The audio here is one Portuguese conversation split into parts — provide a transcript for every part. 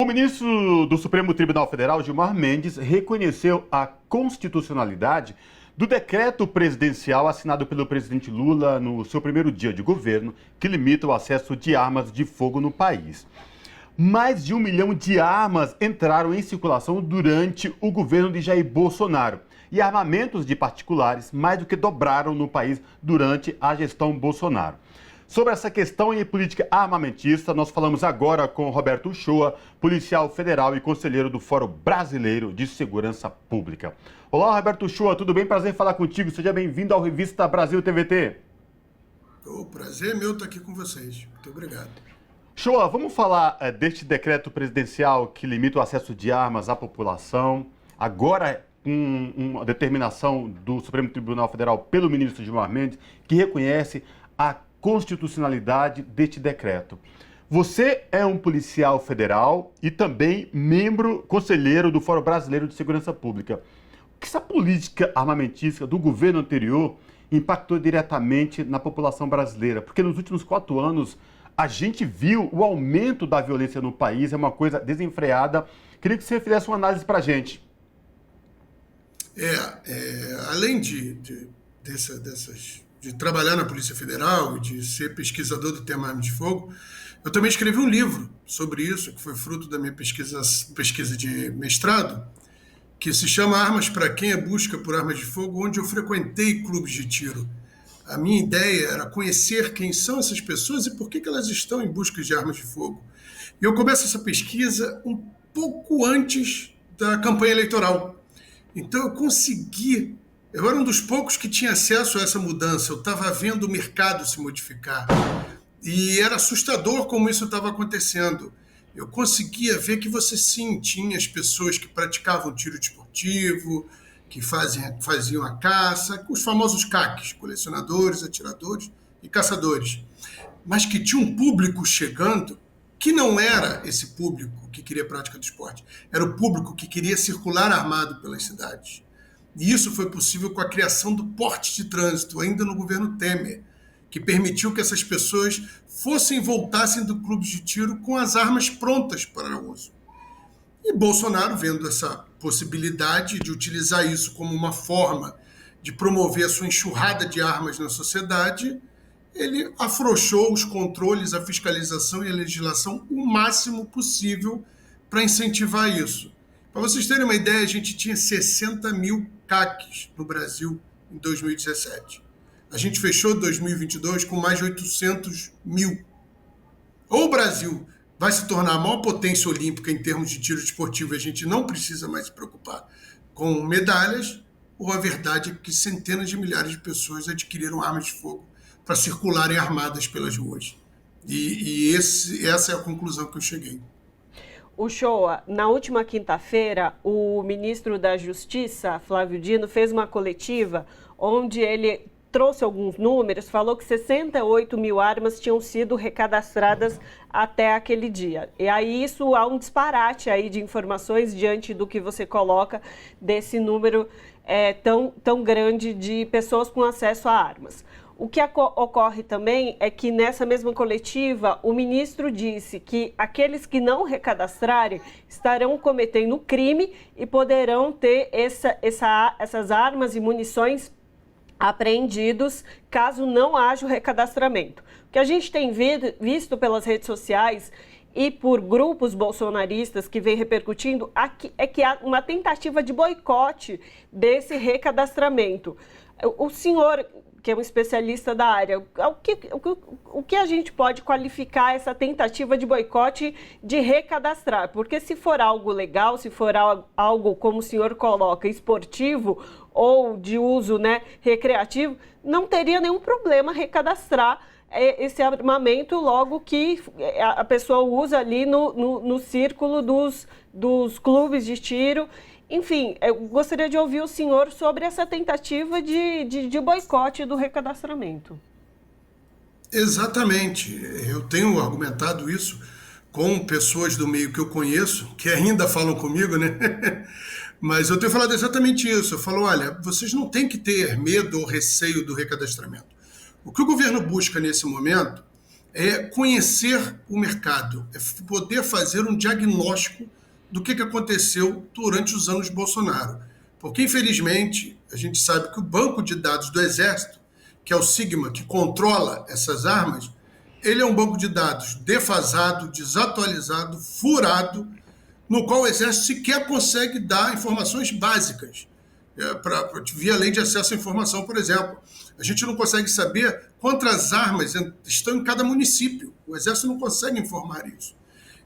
ministro do Supremo Tribunal Federal, Gilmar Mendes, reconheceu a constitucionalidade do decreto presidencial assinado pelo presidente Lula no seu primeiro dia de governo, que limita o acesso de armas de fogo no país. Mais de 1 milhão de armas entraram em circulação durante o governo de Jair Bolsonaro. E armamentos de particulares mais do que dobraram no país durante a gestão Bolsonaro. Sobre essa questão em política armamentista, nós falamos agora com Roberto Uchoa, policial federal e conselheiro do Fórum Brasileiro de Segurança Pública. Olá, Roberto Uchoa, tudo bem? Prazer em falar contigo. Seja bem-vindo ao Revista Brasil TVT. O prazer é meu estar aqui com vocês. Muito obrigado. Uchoa, vamos falar deste decreto presidencial que limita o acesso de armas à população. Agora, uma determinação do Supremo Tribunal Federal pelo ministro Gilmar Mendes, que reconhece a constitucionalidade deste decreto. Você é um policial federal e também conselheiro do Fórum Brasileiro de Segurança Pública. O que essa política armamentista do governo anterior impactou diretamente na população brasileira? Porque nos últimos 4 anos a gente viu o aumento da violência no país, é uma coisa desenfreada. Queria que você fizesse uma análise para a gente. Além de trabalhar na Polícia Federal e de ser pesquisador do tema armas de fogo, eu também escrevi um livro sobre isso, que foi fruto da minha pesquisa de mestrado, que se chama Armas para Quem é Busca por Armas de Fogo, onde eu frequentei clubes de tiro. A minha ideia era conhecer quem são essas pessoas e por que elas estão em busca de armas de fogo. E eu começo essa pesquisa um pouco antes da campanha eleitoral. Então eu era um dos poucos que tinha acesso a essa mudança, eu estava vendo o mercado se modificar. E era assustador como isso estava acontecendo. Eu conseguia ver que você sim tinha as pessoas que praticavam tiro desportivo, que faziam a caça, os famosos CACs, colecionadores, atiradores e caçadores. Mas que tinha um público chegando que não era esse público que queria a prática do esporte, era o público que queria circular armado pelas cidades. E isso foi possível com a criação do porte de trânsito, ainda no governo Temer, que permitiu que essas pessoas voltassem do clube de tiro com as armas prontas para uso. E Bolsonaro, vendo essa possibilidade de utilizar isso como uma forma de promover a sua enxurrada de armas na sociedade, ele afrouxou os controles, a fiscalização e a legislação o máximo possível para incentivar isso. Para vocês terem uma ideia, a gente tinha 60 mil CACs no Brasil em 2017. A gente fechou 2022 com mais de 800 mil. Ou o Brasil vai se tornar a maior potência olímpica em termos de tiro desportivo e a gente não precisa mais se preocupar com medalhas, ou a verdade é que centenas de milhares de pessoas adquiriram armas de fogo para circularem armadas pelas ruas. Essa é a conclusão que eu cheguei. Uchoa, na última quinta-feira, o ministro da Justiça, Flávio Dino, fez uma coletiva onde ele trouxe alguns números, falou que 68 mil armas tinham sido recadastradas até aquele dia. E aí isso há um disparate aí de informações diante do que você coloca desse número tão grande de pessoas com acesso a armas. O que ocorre também é que nessa mesma coletiva o ministro disse que aqueles que não recadastrarem estarão cometendo crime e poderão ter essas armas e munições apreendidos caso não haja o recadastramento. O que a gente tem visto pelas redes sociais e por grupos bolsonaristas que vem repercutindo é que há uma tentativa de boicote desse recadastramento. O senhor, que é um especialista da área, o que a gente pode qualificar essa tentativa de boicote de recadastrar? Porque se for algo legal, se for algo, como o senhor coloca, esportivo ou de uso, recreativo, não teria nenhum problema recadastrar esse armamento logo que a pessoa usa ali no círculo dos clubes de tiro. Enfim, eu gostaria de ouvir o senhor sobre essa tentativa de boicote do recadastramento. Exatamente. Eu tenho argumentado isso com pessoas do meio que eu conheço, que ainda falam comigo, né? Mas eu tenho falado exatamente isso. Eu falo, olha, vocês não têm que ter medo ou receio do recadastramento. O que o governo busca nesse momento é conhecer o mercado, é poder fazer um diagnóstico do que aconteceu durante os anos Bolsonaro. Porque, infelizmente, a gente sabe que o banco de dados do Exército, que é o Sigma, que controla essas armas, ele é um banco de dados defasado, desatualizado, furado, no qual o Exército sequer consegue dar informações básicas. Via lei de acesso à informação, por exemplo. A gente não consegue saber quantas armas estão em cada município. O Exército não consegue informar isso.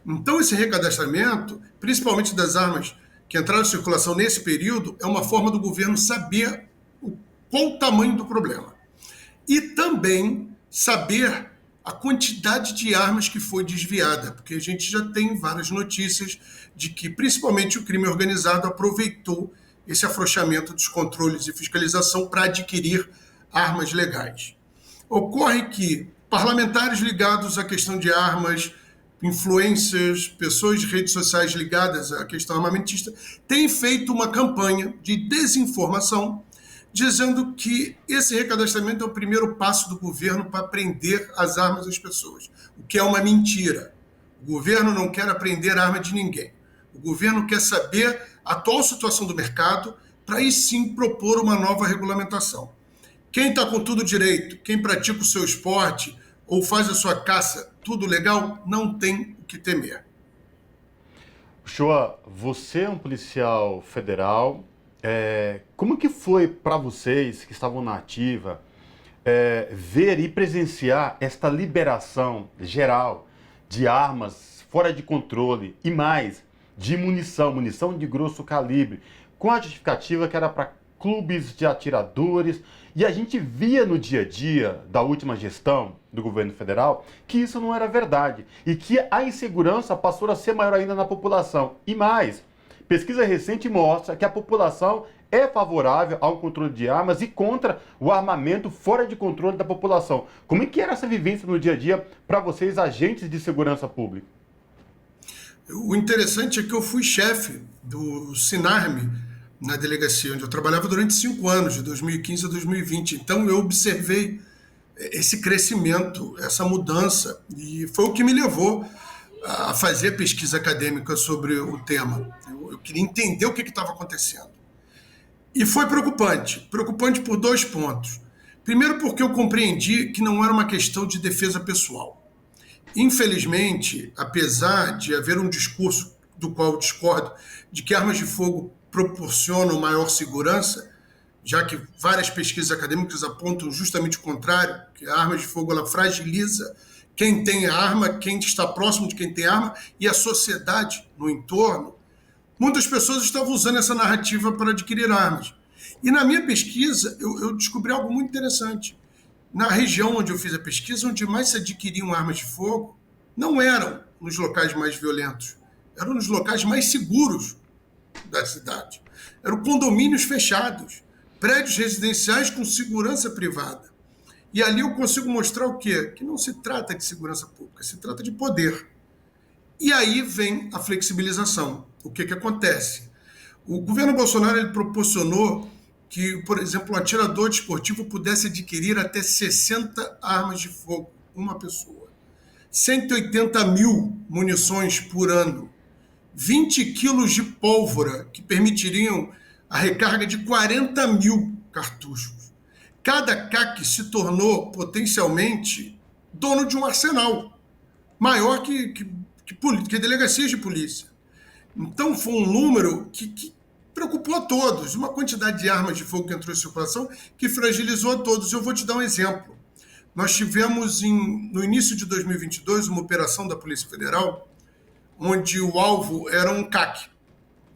Então, esse recadastramento, principalmente das armas que entraram em circulação nesse período, é uma forma do governo saber qual o tamanho do problema. E também saber a quantidade de armas que foi desviada, porque a gente já tem várias notícias de que, principalmente, o crime organizado aproveitou esse afrouxamento dos controles e fiscalização para adquirir armas legais. Ocorre que parlamentares ligados à questão de armas, influencers, pessoas de redes sociais ligadas à questão armamentista, têm feito uma campanha de desinformação, dizendo que esse recadastramento é o primeiro passo do governo para apreender as armas das pessoas, o que é uma mentira. O governo não quer apreender arma de ninguém. O governo quer saber a atual situação do mercado para aí sim propor uma nova regulamentação. Quem está com tudo direito, quem pratica o seu esporte ou faz a sua caça, tudo legal, não tem o que temer. Uchoa, você é um policial federal. Como que foi para vocês que estavam na ativa ver e presenciar esta liberação geral de armas fora de controle e mais de munição de grosso calibre, com a justificativa que era para clubes de atiradores, e a gente via no dia a dia da última gestão do governo federal que isso não era verdade e que a insegurança passou a ser maior ainda na população. E mais, pesquisa recente mostra que a população é favorável ao controle de armas e contra o armamento fora de controle da população. Como é que era essa vivência no dia a dia para vocês, agentes de segurança pública? O interessante é que eu fui chefe do Sinarme na delegacia, onde eu trabalhava durante 5 anos, de 2015 a 2020. Então eu observei esse crescimento, essa mudança, e foi o que me levou a fazer pesquisa acadêmica sobre o tema. Eu queria entender o que estava acontecendo. E foi preocupante por 2 pontos. Primeiro, porque eu compreendi que não era uma questão de defesa pessoal. Infelizmente, apesar de haver um discurso do qual eu discordo, de que armas de fogo proporcionam maior segurança, já que várias pesquisas acadêmicas apontam justamente o contrário, que a arma de fogo ela fragiliza quem tem a arma, quem está próximo de quem tem a arma e a sociedade no entorno. Muitas pessoas estavam usando essa narrativa para adquirir armas. E na minha pesquisa, eu descobri algo muito interessante. Na região onde eu fiz a pesquisa, onde mais se adquiriam armas de fogo, não eram nos locais mais violentos, eram nos locais mais seguros da cidade. Eram condomínios fechados, prédios residenciais com segurança privada. E ali eu consigo mostrar o quê? Que não se trata de segurança pública, se trata de poder. E aí vem a flexibilização. O que acontece? O governo Bolsonaro ele proporcionou que, por exemplo, um atirador desportivo pudesse adquirir até 60 armas de fogo, uma pessoa. 180 mil munições por ano. 20 quilos de pólvora, que permitiriam a recarga de 40 mil cartuchos. Cada CAC se tornou, potencialmente, dono de um arsenal, maior que delegacias de polícia. Então, foi um número que preocupou a todos, uma quantidade de armas de fogo que entrou em circulação que fragilizou a todos. Eu vou te dar um exemplo. Nós tivemos, no início de 2022, uma operação da Polícia Federal, onde o alvo era um CAC,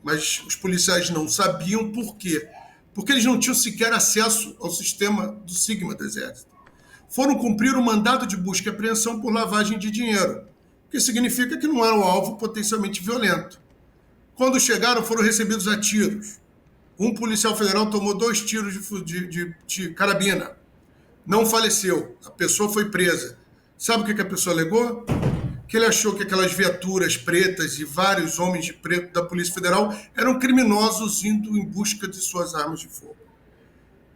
mas os policiais não sabiam por quê. Porque eles não tinham sequer acesso ao sistema do Sigma do Exército. Foram cumprir o mandado de busca e apreensão por lavagem de dinheiro, o que significa que não era um alvo potencialmente violento. Quando chegaram, foram recebidos a tiros. Um policial federal tomou 2 tiros de carabina. Não faleceu. A pessoa foi presa. Sabe o que a pessoa alegou? Que ele achou que aquelas viaturas pretas e vários homens de preto da Polícia Federal eram criminosos indo em busca de suas armas de fogo.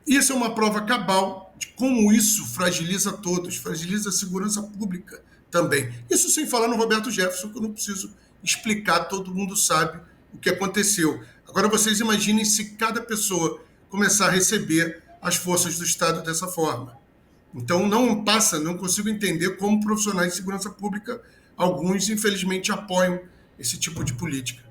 Isso é uma prova cabal de como isso fragiliza todos, fragiliza a segurança pública também. Isso sem falar no Roberto Jefferson, que eu não preciso explicar, todo mundo sabe o que aconteceu. Agora vocês imaginem se cada pessoa começar a receber as forças do Estado dessa forma. Então não consigo entender como profissionais de segurança pública, alguns infelizmente apoiam esse tipo de política.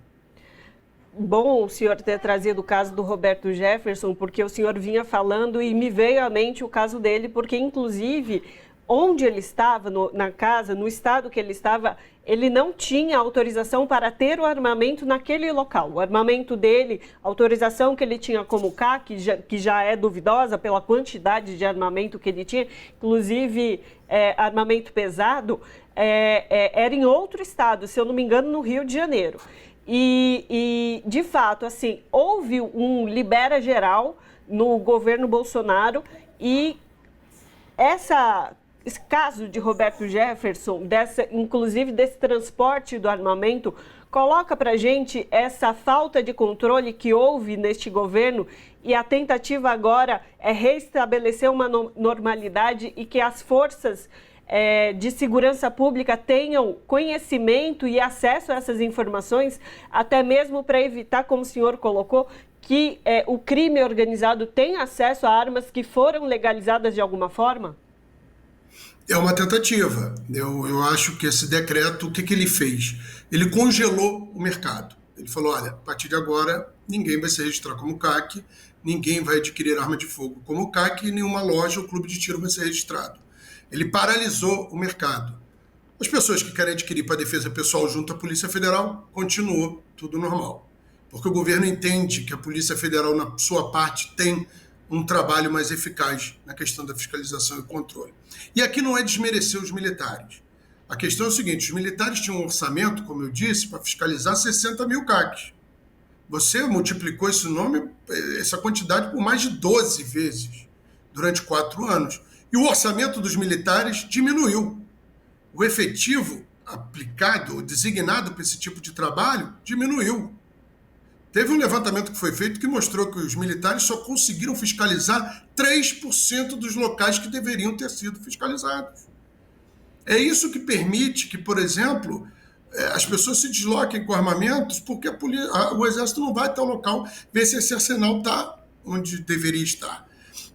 Bom o senhor ter trazido o caso do Roberto Jefferson, porque o senhor vinha falando e me veio à mente o caso dele, porque inclusive onde ele estava, na casa, no estado que ele estava, ele não tinha autorização para ter o armamento naquele local. O armamento dele, a autorização que ele tinha como CAC, que já é duvidosa pela quantidade de armamento que ele tinha, inclusive armamento pesado, era em outro estado, se eu não me engano, no Rio de Janeiro. E de fato, assim, houve um libera geral no governo Bolsonaro e esse caso de Roberto Jefferson, inclusive desse transporte do armamento, coloca para a gente essa falta de controle que houve neste governo e a tentativa agora é restabelecer uma normalidade e que as forças de segurança pública tenham conhecimento e acesso a essas informações, até mesmo para evitar, como o senhor colocou, que o crime organizado tenha acesso a armas que foram legalizadas de alguma forma? É uma tentativa. Eu acho que esse decreto, o que ele fez? Ele congelou o mercado. Ele falou, olha, a partir de agora, ninguém vai se registrar como CAC, ninguém vai adquirir arma de fogo como CAC e nenhuma loja ou clube de tiro vai ser registrado. Ele paralisou o mercado. As pessoas que querem adquirir para defesa pessoal junto à Polícia Federal, continuou tudo normal. Porque o governo entende que a Polícia Federal, na sua parte, tem um trabalho mais eficaz na questão da fiscalização e controle. E aqui não é desmerecer os militares. A questão é o seguinte, os militares tinham um orçamento, como eu disse, para fiscalizar 60 mil CACs. Você multiplicou essa quantidade por mais de 12 vezes durante 4 anos. E o orçamento dos militares diminuiu. O efetivo aplicado, designado para esse tipo de trabalho, diminuiu. Teve um levantamento que foi feito que mostrou que os militares só conseguiram fiscalizar 3% dos locais que deveriam ter sido fiscalizados. É isso que permite que, por exemplo, as pessoas se desloquem com armamentos porque o Exército não vai até o local ver se esse arsenal está onde deveria estar.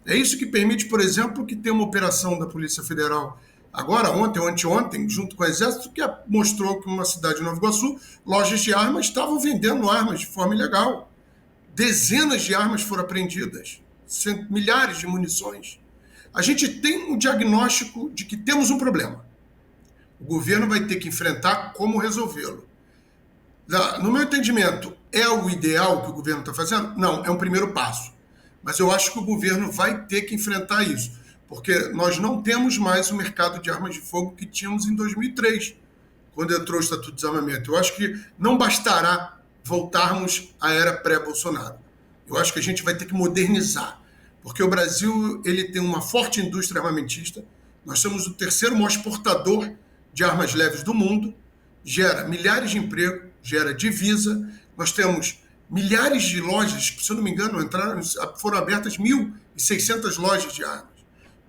É isso que permite, por exemplo, que tenha uma operação da Polícia Federal agora, ontem ou anteontem, junto com o Exército, que mostrou que numa cidade de Nova Iguaçu, lojas de armas estavam vendendo armas de forma ilegal. Dezenas de armas foram apreendidas, milhares de munições. A gente tem um diagnóstico de que temos um problema. O governo vai ter que enfrentar como resolvê-lo. No meu entendimento, é o ideal que o governo está fazendo? Não, é um primeiro passo. Mas eu acho que o governo vai ter que enfrentar isso, porque nós não temos mais o mercado de armas de fogo que tínhamos em 2003, quando entrou o Estatuto de Desarmamento. Eu acho que não bastará voltarmos à era pré-Bolsonaro. Eu acho que a gente vai ter que modernizar, porque o Brasil ele tem uma forte indústria armamentista, nós somos o terceiro maior exportador de armas leves do mundo, gera milhares de empregos, gera divisa, nós temos milhares de lojas, se eu não me engano, foram abertas 1.600 lojas de armas.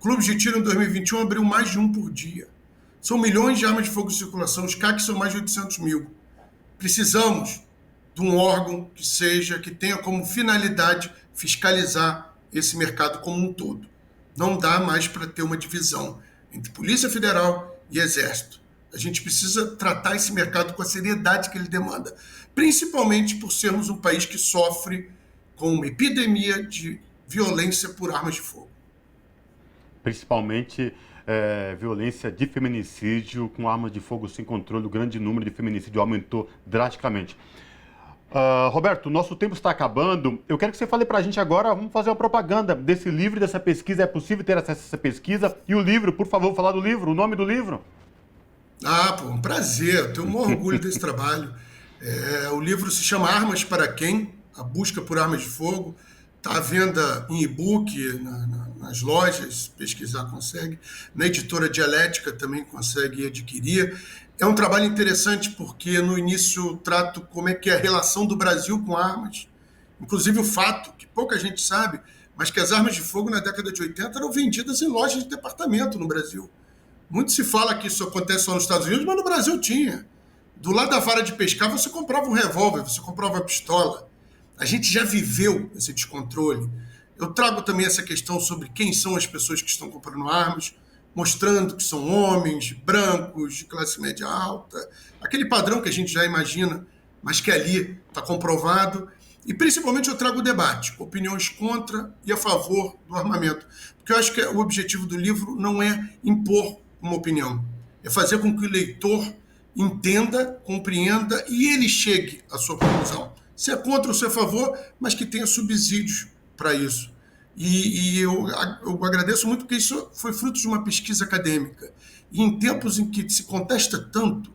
Clubes de tiro em 2021 abriu mais de um por dia. São milhões de armas de fogo em circulação, os CACs são mais de 800 mil. Precisamos de um órgão que tenha como finalidade fiscalizar esse mercado como um todo. Não dá mais para ter uma divisão entre Polícia Federal e Exército. A gente precisa tratar esse mercado com a seriedade que ele demanda, principalmente por sermos um país que sofre com uma epidemia de violência por armas de fogo. Principalmente violência de feminicídio com armas de fogo sem controle, o grande número de feminicídio aumentou drasticamente. Roberto, nosso tempo está acabando. Eu quero que você fale para a gente agora, vamos fazer uma propaganda desse livro, dessa pesquisa. É possível ter acesso a essa pesquisa? E o livro, por favor, falar do livro, o nome do livro. Um prazer, eu tenho um orgulho desse trabalho. O livro se chama Armas para Quem? A busca por armas de fogo. Está à venda em e-book, nas lojas, pesquisar consegue. Na editora Dialética também consegue adquirir. É um trabalho interessante porque no início trato como é que é a relação do Brasil com armas. Inclusive o fato, que pouca gente sabe, mas que as armas de fogo na década de 80 eram vendidas em lojas de departamento no Brasil. Muito se fala que isso acontece só nos Estados Unidos, mas no Brasil tinha. Do lado da vara de pescar, você comprava um revólver, você comprava uma pistola. A gente já viveu esse descontrole. Eu trago também essa questão sobre quem são as pessoas que estão comprando armas, mostrando que são homens, brancos, de classe média alta, aquele padrão que a gente já imagina, mas que ali está comprovado. E principalmente eu trago o debate, opiniões contra e a favor do armamento. Porque eu acho que o objetivo do livro não é impor uma opinião, é fazer com que o leitor entenda, compreenda e ele chegue à sua conclusão. Se é contra ou se é a favor, mas que tenha subsídios para isso. E eu agradeço muito porque isso foi fruto de uma pesquisa acadêmica. E em tempos em que se contesta tanto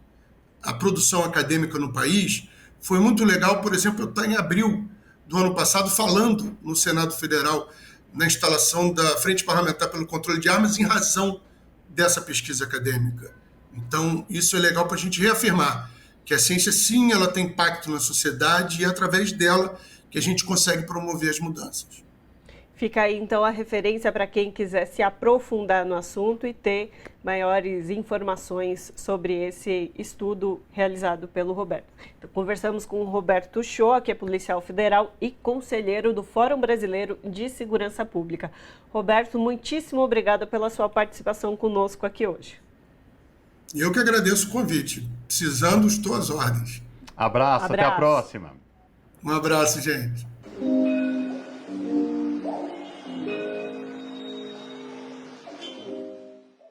a produção acadêmica no país, foi muito legal, por exemplo, eu estar em abril do ano passado falando no Senado Federal na instalação da Frente Parlamentar pelo Controle de Armas em razão dessa pesquisa acadêmica. Então, isso é legal para a gente reafirmar que a ciência, sim, ela tem impacto na sociedade e é através dela que a gente consegue promover as mudanças. Fica aí, então, a referência para quem quiser se aprofundar no assunto e ter maiores informações sobre esse estudo realizado pelo Roberto. Então, conversamos com o Roberto Uchoa, que é policial federal e conselheiro do Fórum Brasileiro de Segurança Pública. Roberto, muitíssimo obrigada pela sua participação conosco aqui hoje. Eu que agradeço o convite. Precisando, estou às ordens. Abraço, até a próxima. Um abraço, gente.